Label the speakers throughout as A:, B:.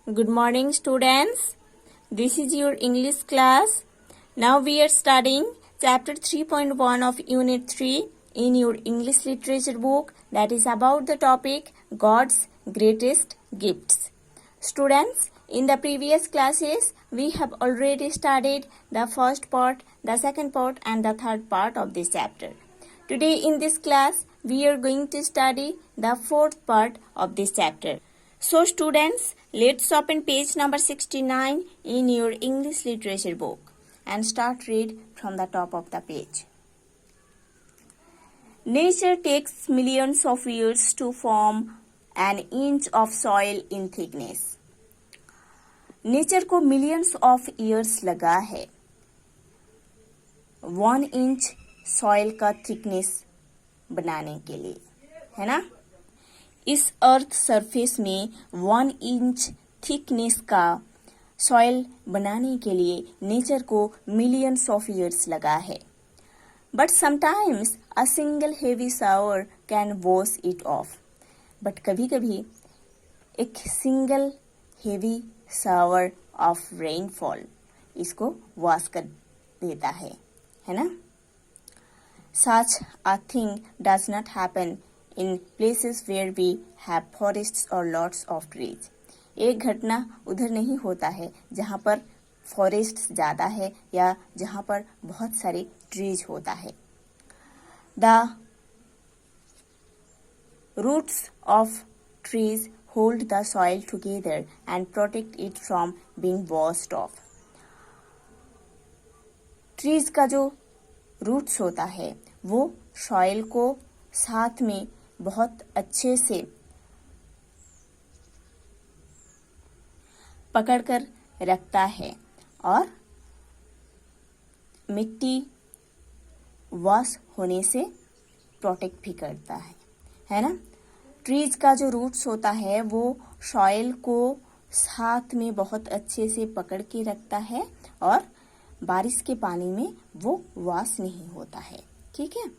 A: Good morning, students. This is your English class. Now we are studying chapter 3.1 of Unit 3 in your English literature book, that is about the topic God's greatest gifts. Students, in the previous classes, we have already studied the first part, the second part and the third part of this chapter. Today in this class, we are going to study the fourth part of this chapter. So students, let's open page number 69 in your English literature book and start read from the top of the page. Nature takes millions of years to form an inch of soil in thickness. Nature को millions of years लगा है 1 inch soil का thickness बनाने के लिए, है ना। इस अर्थ सरफेस में 1 इंच थिकनेस का सॉइल बनाने के लिए नेचर को मिलियंस ऑफ ईयर्स लगा है। But sometimes a single heavy shower can wash it of. But कभी कभी एक single heavy shower of rainfall इसको वॉश कर देता है ना। Such a thing does not happen in places where we have forests or lots of trees. एक घटना उधर नहीं होता है जहाँ पर फॉरेस्ट ज़्यादा है या जहाँ पर बहुत सारे ट्रीज होता है। The roots of trees hold the soil together and protect it from being washed off. Trees का जो रूट्स होता है वो सॉइल को साथ में बहुत अच्छे से पकड़कर रखता है और मिट्टी वॉश होने से प्रोटेक्ट भी करता है ना। ट्रीज का जो रूट्स होता है वो सॉइल को साथ में बहुत अच्छे से पकड़ के रखता है और बारिश के पानी में वो वॉश नहीं होता है, ठीक है।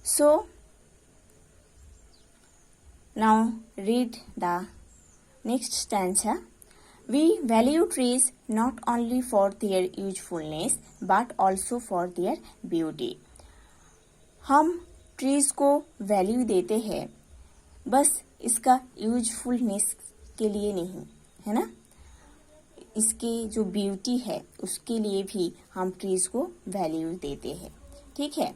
A: So now read the next stanza. We value trees not only for their usefulness but also for their beauty. हम ट्रीज को वैल्यू देते हैं बस इसका यूजफुलनेस के लिए नहीं, है ना। इसकी जो ब्यूटी है उसके लिए भी हम ट्रीज को वैल्यू देते हैं, ठीक है।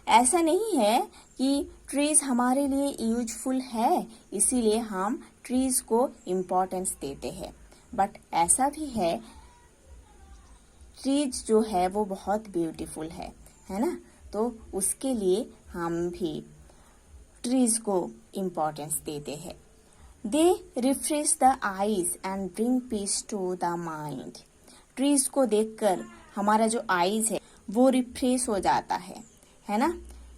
A: ऐसा नहीं है कि ट्रीज हमारे लिए यूजफुल है इसीलिए हम ट्रीज को इम्पोर्टेंस देते हैं, बट ऐसा भी है ट्रीज जो है वो बहुत ब्यूटीफुल है ना। तो उसके लिए हम भी ट्रीज को इम्पोर्टेंस देते हैं। They refresh the eyes and bring peace to the mind. Trees को देखकर हमारा जो आईज है वो रिफ्रेश हो जाता है ना।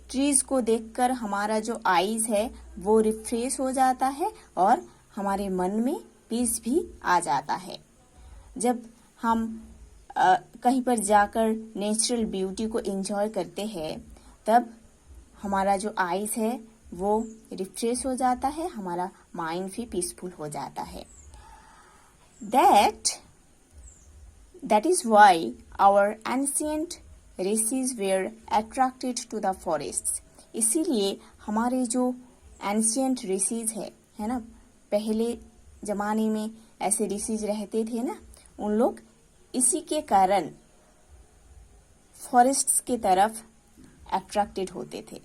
A: ट्रीज को देखकर हमारा जो आईज है वो रिफ्रेश हो जाता है और हमारे मन में पीस भी आ जाता है। जब हम कहीं पर जाकर नेचुरल ब्यूटी को एंजॉय करते हैं तब हमारा जो आईज है वो रिफ्रेश हो जाता है, हमारा माइंड भी पीसफुल हो जाता है। That is why our ancient races were attracted to the forests. इसीलिए हमारे जो एंशियंट रेसेस है ना, पहले जमाने में ऐसे रेसेस रहते थे ना, उन लोग इसी के कारण फॉरेस्ट्स के तरफ अट्रैक्टेड होते थे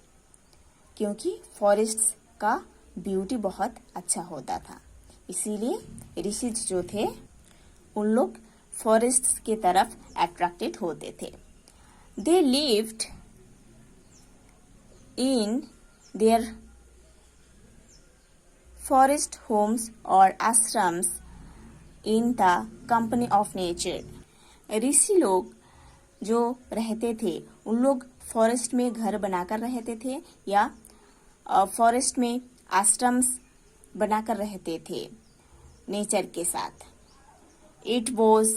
A: क्योंकि फॉरेस्ट्स का ब्यूटी बहुत अच्छा होता था। इसीलिए ऋषिज जो थे उन लोग फॉरेस्ट्स के तरफ अट्रैक्टेड होते थे। They lived in their forest homes और ashrams in the company of nature. ऋषि लोग जो रहते थे उन लोग फॉरेस्ट में घर बनाकर रहते थे या फॉरेस्ट में आश्रम्स बनाकर रहते थे नेचर के साथ। It was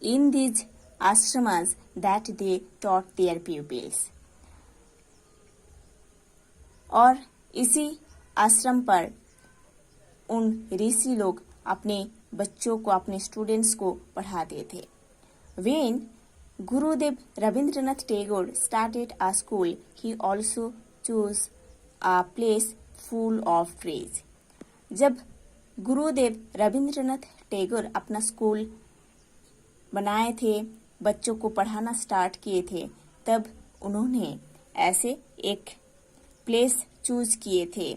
A: in these ashrams that they taught their pupils. और इसी आश्रम पर उन ऋषि लोग अपने बच्चों को, अपने स्टूडेंट्स को पढ़ाते थे। When Gurudev Rabindranath Tagore started a school, he also chose a place full of trees. जब गुरुदेव रविंद्रनाथ टैगोर अपना स्कूल बनाए थे, बच्चों को पढ़ाना स्टार्ट किए थे, तब उन्होंने ऐसे एक प्लेस चूज किए थे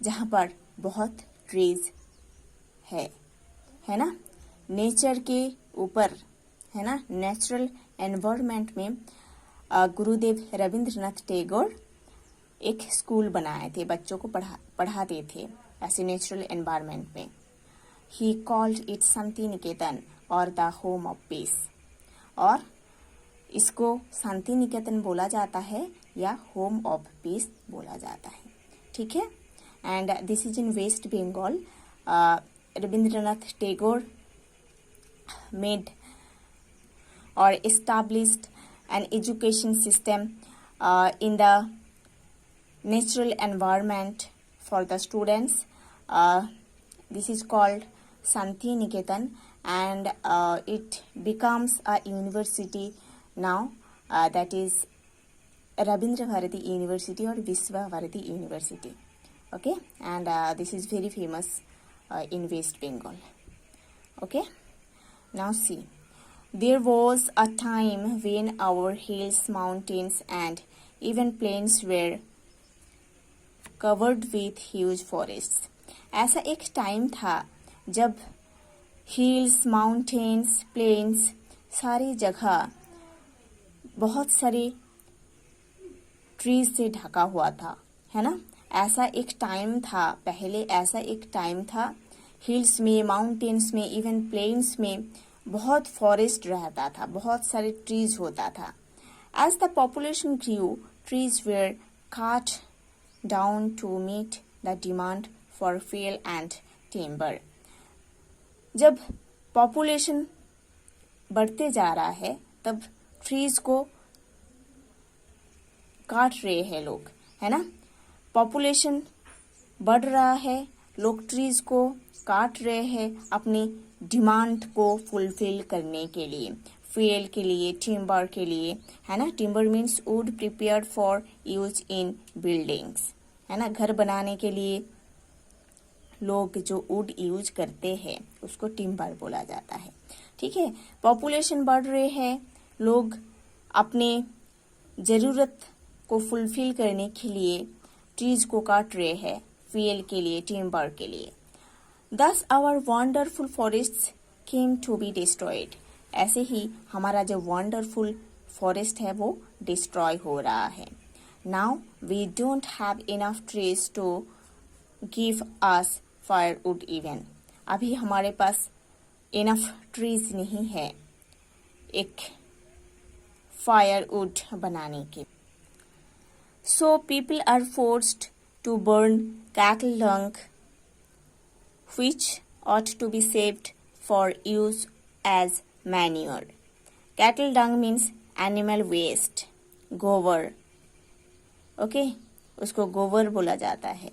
A: जहाँ पर बहुत ट्रीज है ना, नेचर के ऊपर, है ना, नेचुरल एनवायरनमेंट में गुरुदेव रविंद्रनाथ टैगोर एक स्कूल बनाए थे, बच्चों को पढ़ाते थे ऐसे नेचुरल एनवायरनमेंट में। He called it Shanti Niketan और द होम ऑफ पीस, और इसको शांति निकेतन बोला जाता है या होम ऑफ पीस बोला जाता है, ठीक है। And this is in West Bengal. Rabindranath Tagore made or established an education system in the natural environment for the students. This is called Shanti Niketan, and it becomes a university now, that is Rabindra Bharati University or Vishwa Bharati University. Okay, and this is very famous in West Bengal. Okay, now see, there was a time when our hills, mountains and even plains were covered with huge forests. ऐसा एक time था जब hills, mountains, planes, सारी जगह बहुत सारे trees से ढका हुआ था, है ना। ऐसा एक टाइम था, पहले ऐसा एक टाइम था, हिल्स में, माउंटेन्स में, इवन प्लेन्स में बहुत फॉरेस्ट रहता था, बहुत सारे ट्रीज होता था। As the population grew, trees were cut down to meet the demand for fuel and timber. जब पॉपुलेशन बढ़ते जा रहा है, तब ट्रीज को काट रहे हैं लोग, है ना। पॉपुलेशन बढ़ रहा है, लोग ट्रीज को काट रहे हैं अपनी डिमांड को फुलफिल करने के लिए, फ्यूल के लिए, टिम्बर के लिए, है ना। Timber means would prepared for use in buildings, है ना। घर बनाने के लिए लोग जो वुड यूज करते हैं उसको टिम्बर बोला जाता है, ठीक है। पॉपुलेशन बढ़ रहे हैं, लोग अपने जरूरत को फुलफिल करने के लिए ट्रीज को काट रहे हैं, फ्यूल के लिए, टिम्बर के लिए। Thus our wonderful forests came to be destroyed. ऐसे ही हमारा जो wonderful forest है वो destroy हो रहा है। Now we don't have enough trees to give us firewood even. अभी हमारे पास enough trees नहीं है एक firewood बनाने के। So people are forced to burn cattle dung, which ought to be saved for use as manure. Cattle dung means animal waste, गोबर, okay, उसको गोबर बोला जाता है।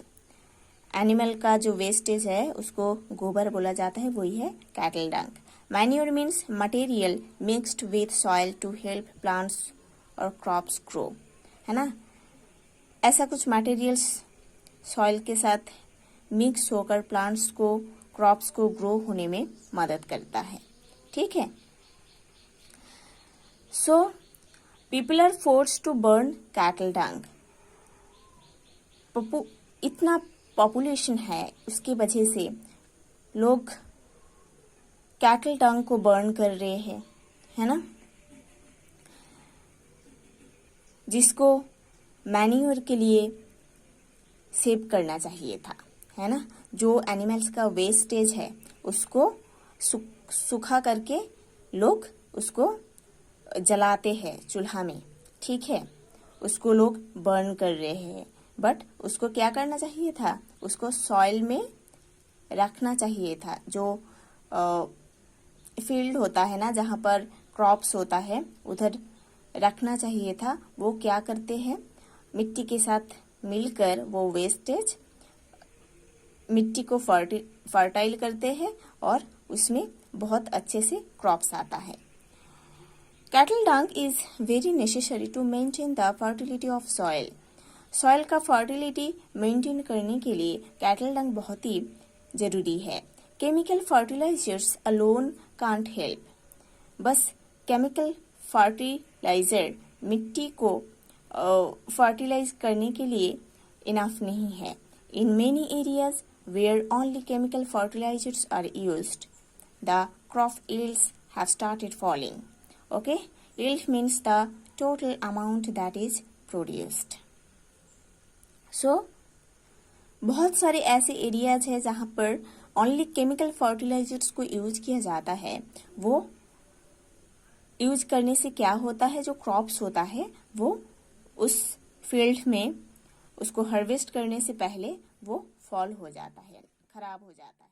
A: एनिमल का जो वेस्टेज है उसको गोबर बोला जाता है, वही है cattle dung. Manure means material mixed with soil to help plants और क्रॉप्स ग्रो, है ना। ऐसा कुछ मटेरियल्स सॉइल के साथ मिक्स होकर प्लांट्स को, क्रॉप्स को ग्रो होने में मदद करता है, ठीक है। So people are forced to burn cattle dung. इतना पॉपुलेशन है, उसकी वजह से लोग कैटल डंग को बर्न कर रहे हैं, है ना, जिसको मैन्योर के लिए सेव करना चाहिए था, है ना। जो एनिमल्स का वेस्टेज है उसको सूखा करके लोग उसको जलाते हैं चूल्हा में, ठीक है, उसको लोग बर्न कर रहे हैं। बट उसको क्या करना चाहिए था, उसको सॉइल में रखना चाहिए था। जो फील्ड होता है ना, जहाँ पर क्रॉप्स होता है, उधर रखना चाहिए था। वो क्या करते हैं, मिट्टी के साथ मिलकर वो वेस्टेज मिट्टी को फर्टाइल करते हैं और उसमें बहुत अच्छे से क्रॉप्स आता है। Cattle Dang is very necessary to maintain the fertility of soil. Soil का फर्टिलिटी मेंटेन करने के लिए कैटल डंग बहुत ही जरूरी है। Chemical fertilisers alone can't help. बस केमिकल फर्टिलाइजर मिट्टी को फर्टिलाइज करने के लिए इनफ नहीं है। In many areas where only chemical fertilisers are used, the crop yields have started falling. Okay, yield means the total amount that is produced. So, बहुत सारे ऐसे एरियाज है जहाँ पर ओनली केमिकल फर्टिलाइजर्स को यूज किया जाता है। वो यूज करने से क्या होता है, जो क्रॉप्स होता है वो उस फील्ड में उसको हार्वेस्ट करने से पहले वो फॉल हो जाता है, खराब हो जाता है।